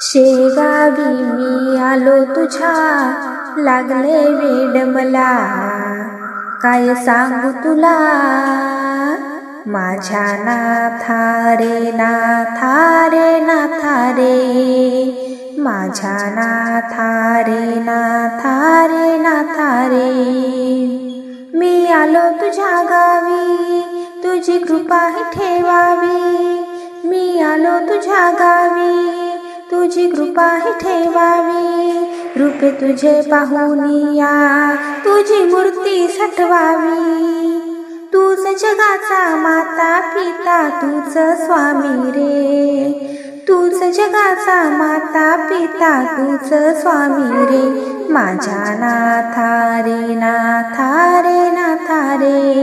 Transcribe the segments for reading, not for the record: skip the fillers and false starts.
शेगावी मी आलो तुझ्या, लागले वेड मला, काय सांगू तुला. माझ्या नाथा रे नाथा रे नाथा रे, माझ्या नाथा रे नाथा रे नाथा रे. मी आलो तुझ्या गावी, तुझी कृपा ही ठेवावी. मी आलो तुझ्या गावी, तुझी कृपा ही ठेवावी. रूपे तुझे पाहुनिया, तुझी मूर्ती सटवावी. तूच जगाचा माता पिता, तूच स्वामी रे. तूच जगाचा माता पिता, तूच स्वामी रे. माझ्या नाथा रे नाथा रे नाथा रे,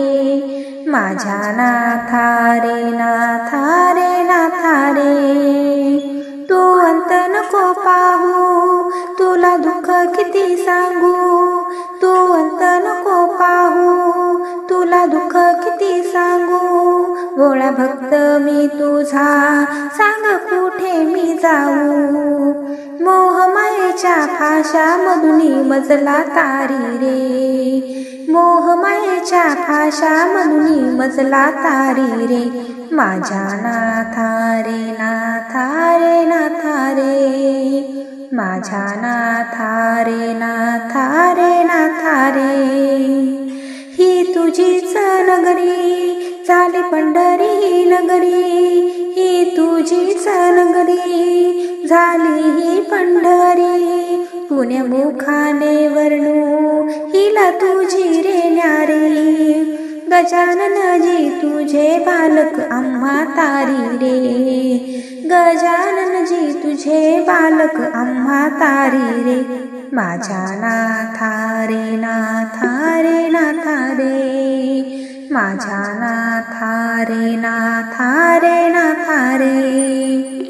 माझ्या नाथा रे नाथा रे नाथा रे. तू अंत नको पाहू, तुला दुःख किती सांगू. तू अंत नको पाहू, तुला दुःख किती सांगू. भोळा भक्त मी तुझा, सांग कुठे मी जाऊ. मोहमायेच्या फाशामधुनी मजला तारी रे. मोहमायेच्या फाशामधुनी मजला तारी रे. माझ्या नाथा रे नाथा रे नाथा रे, माझ्या नाथा रे नाथा रे नाथा रे. ही तुझीच नगरी, झाली पंढरी नगरी. ही तुझीच नगरी, झाली ही पंढरी. पुण्यमुखाने वर्णू हिला तुझी रे न्यारी. गजाननजी तुझे बालक आम्हा तारी रे. गजाननजी तुझे बालक आम्हा तारी रे. माझ्या नाथा रे नाथा रे नाथा रे, माझ्या नाथा रे नाथा रे नाथा रे.